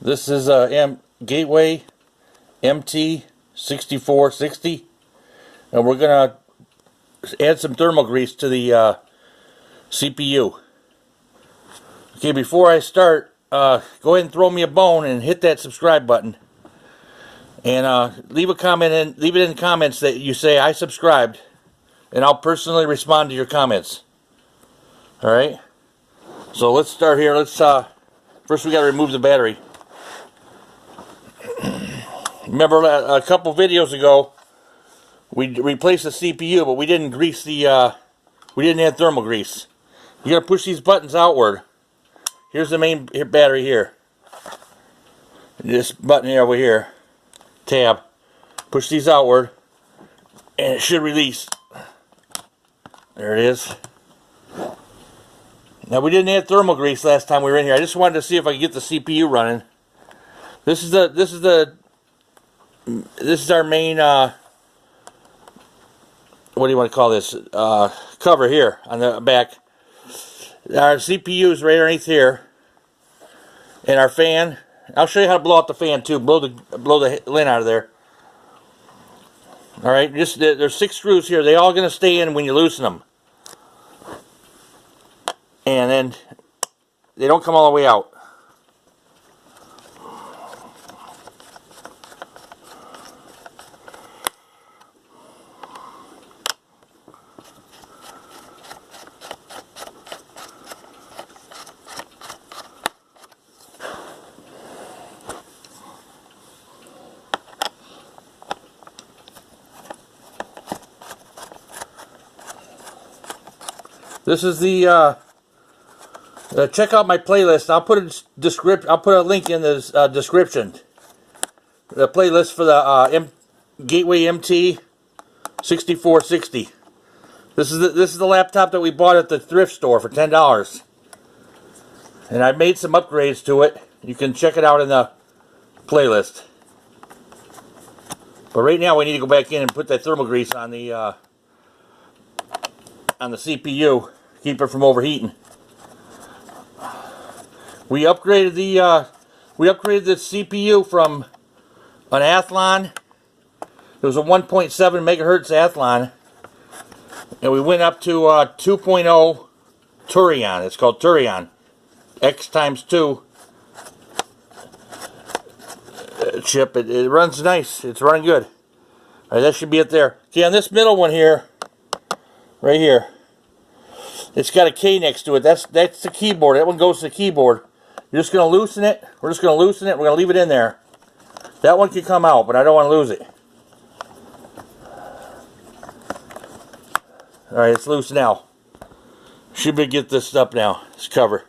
This is a Gateway MT6460, and we're gonna add some thermal grease to the CPU. Okay, before I start, go ahead and throw me a bone and hit that subscribe button, and leave a comment and leave it in the comments that you say I subscribed, and I'll personally respond to your comments. All right. So let's start here. Let's first we got to remove the battery. Remember a couple videos ago we replaced the CPU, but we didn't grease the we didn't add thermal grease. You got to push these buttons outward. Here's the main battery here. This button here over here, tab. Push these outward, and it should release. There it is. Now we didn't add thermal grease last time we were in here. I just wanted to see if I could get the CPU running. This is our main what do you want to call this? Cover here on the back. Our CPU is right underneath here, and our fan. I'll show you how to blow out the fan too. Blow the lint out of there. All right, just there's 6 screws here. They all gonna stay in when you loosen them. And then they don't come all the way out. This is the check out my playlist. I'll put a link in the description. The playlist for the Gateway MT 6460. This is the laptop that we bought at the thrift store for $10, and I made some upgrades to it. You can check it out in the playlist. But right now we need to go back in and put that thermal grease on the CPU, keep it from overheating. We upgraded the CPU from an Athlon. It was a 1.7 megahertz Athlon, and we went up to 2.0 Turion. It's called Turion X times 2 chip. It runs nice. It's running good. All right, that should be it there. Okay, on this middle one here, right here, it's got a K next to it. That's the keyboard. That one goes to the keyboard. You're just going to loosen it. We're just going to loosen it. We're going to leave it in there. That one can come out, but I don't want to lose it. Alright, it's loose now. Should be able to get this up now. This cover.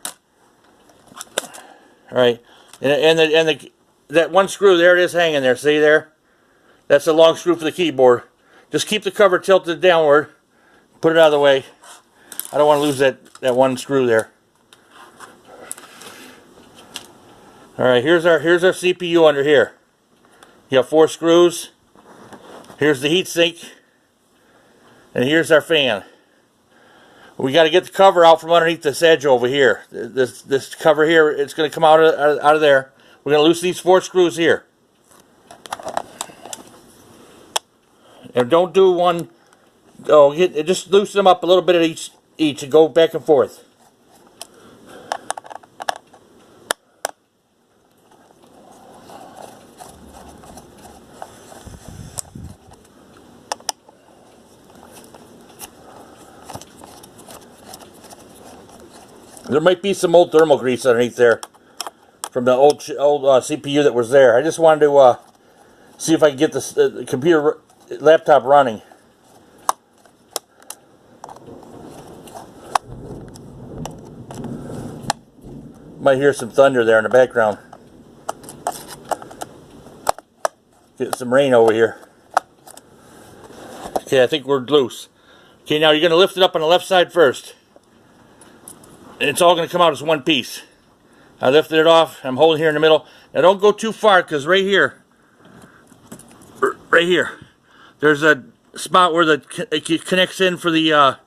Alright. And that one screw, there it is hanging there. See there? That's a long screw for the keyboard. Just keep the cover tilted downward. Put it out of the way. I don't want to lose that one screw there. Alright, here's our CPU under here. You got 4 screws. Here's the heatsink. And here's our fan. We got to get the cover out from underneath this edge over here. This cover here, it's going to come out of there. We're going to loosen these 4 screws here. And don't do one. Oh, just loosen them up a little bit at each and go back and forth. There might be some old thermal grease underneath there from the old CPU that was there. I just wanted to see if I could get this laptop running. Might hear some thunder there in the background. Get some rain over here. Okay, I think we're loose. Okay, now you're going to lift it up on the left side first. And it's all going to come out as one piece. I lifted it off. I'm holding here in the middle. Now don't go too far, because right here, there's a spot where it connects in for the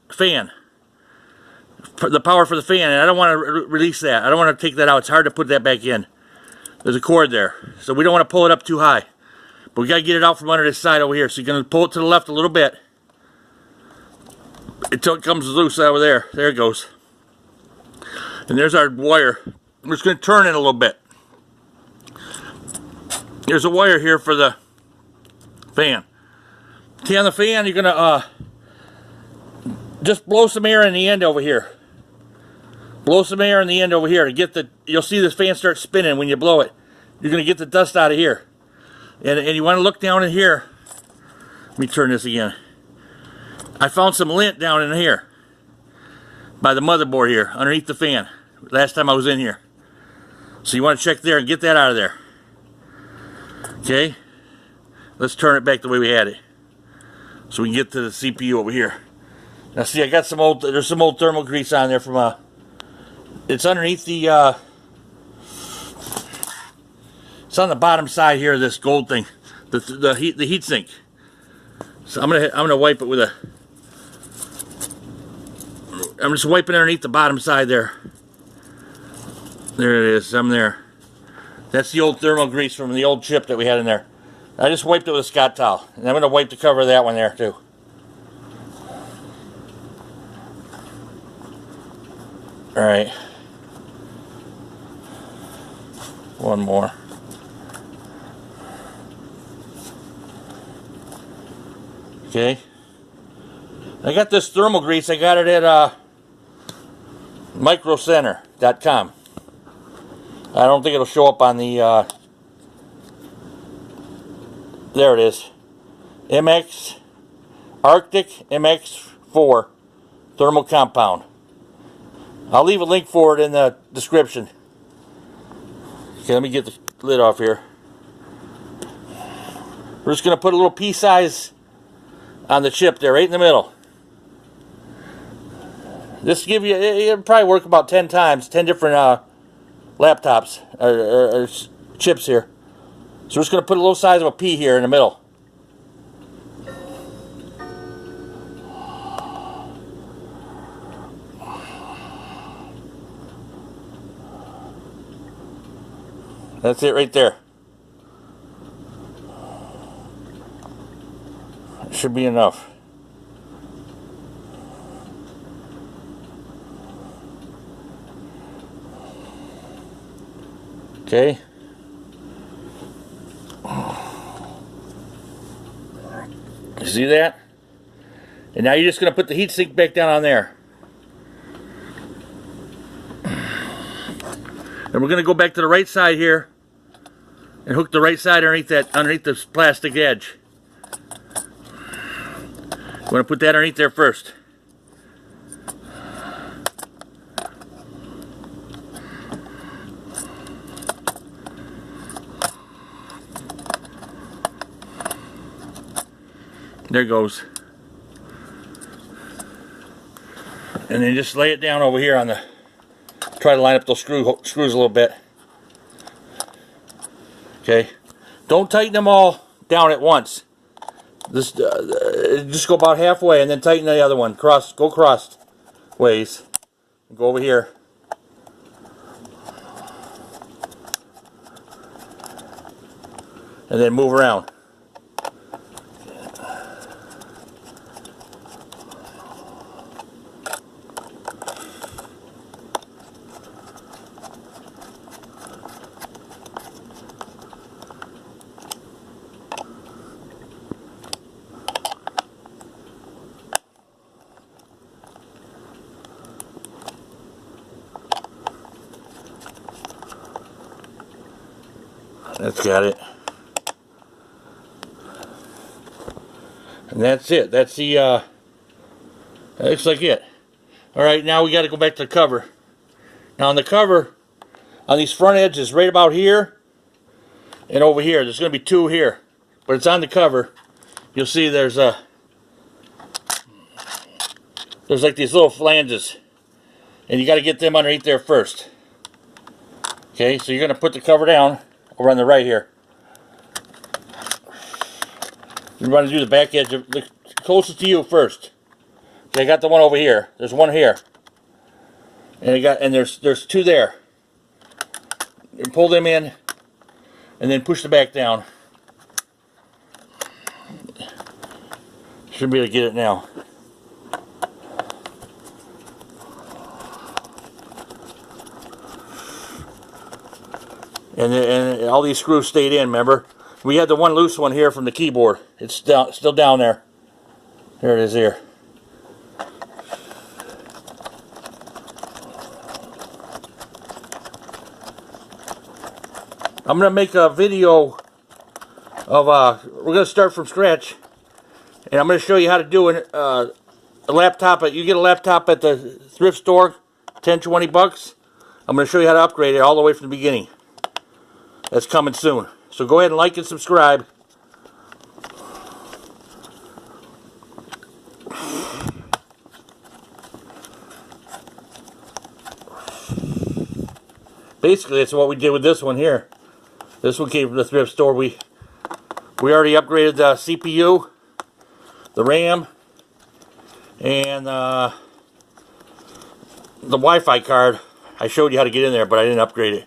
fan. the power for the fan, and I don't want to release that. I don't want to take that out. It's hard to put that back in. There's a cord there, so we don't want to pull it up too high. But we got to get it out from under this side over here. So you're going to pull it to the left a little bit until it comes loose over there. There it goes. And there's our wire. I'm just going to turn it a little bit. There's a wire here for the fan. Okay, on the fan, you're going to just blow some air in the end over here. Blow some air in the end over here to get the, you'll see this fan start spinning when you blow it. You're going to get the dust out of here. And you want to look down in here. Let me turn this again. I found some lint down in here by the motherboard here, underneath the fan, last time I was in here. So you want to check there and get that out of there. Okay? Let's turn it back the way we had it, so we can get to the CPU over here. Now see, I got some old, there's some old thermal grease on there from it's underneath the it's on the bottom side here of this gold thing, the heat sink. So I'm gonna wipe it with a, I'm just wiping underneath the bottom side there. There it is, I'm there. That's the old thermal grease from the old chip that we had in there. I just wiped it with a Scott towel, and I'm gonna wipe the cover of that one there too. All right, one more. Okay, I got this thermal grease. I got it at microcenter.com. I don't think it'll show up on the there it is, MX Arctic MX4 thermal compound. I'll leave a link for it in the description. Okay, let me get the lid off here. We're just going to put a little pea size on the chip there, right in the middle. This will give you, it'll probably work about 10 times, 10 different laptops, or chips here. So we're just going to put a little size of a pea here in the middle. That's it right there. It should be enough. Okay. You see that? And now you're just going to put the heatsink back down on there. And we're going to go back to the right side here and hook the right side underneath this plastic edge. You want to put that underneath there first. There it goes. And then just lay it down over here on the, try to line up those screws a little bit. Okay. Don't tighten them all down at once. Just go about halfway and then tighten the other one. Go cross ways. Go over here. And then move around. That's got it. And that's it. That's the, that looks like it. Alright, now we got to go back to the cover. Now on the cover, on these front edges, right about here and over here, there's going to be two here. But it's on the cover. You'll see there's like these little flanges. And you got to get them underneath there first. Okay, so you're going to put the cover down over on the right here. You want to do the back edge, the closest to you first. Okay, I got the one over here. There's one here. And there's two there. And pull them in, and then push the back down. Should be able to get it now. And all these screws stayed in, remember? We had the one loose one here from the keyboard. It's still down there. There it is here. I'm going to make a video of, we're going to start from scratch. And I'm going to show you how to do a laptop. You get a laptop at the thrift store, 10, 20 bucks. I'm going to show you how to upgrade it all the way from the beginning. That's coming soon. So go ahead and like and subscribe. Basically, that's what we did with this one here. This one came from the thrift store. We already upgraded the CPU, the RAM, and the Wi-Fi card. I showed you how to get in there, but I didn't upgrade it.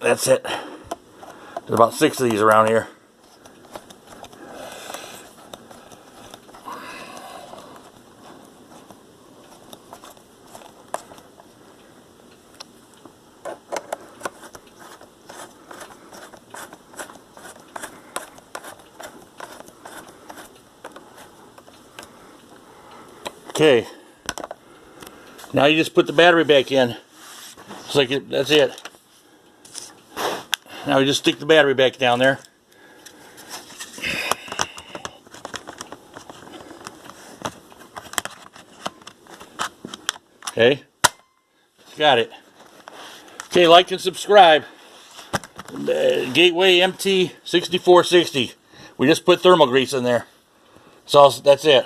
That's it. There's about 6 of these around here. Okay. Now you just put the battery back in. It's like that's it. Now we just stick the battery back down there. Okay. Got it. Okay, like and subscribe. Gateway MT6460. We just put thermal grease in there. So that's it.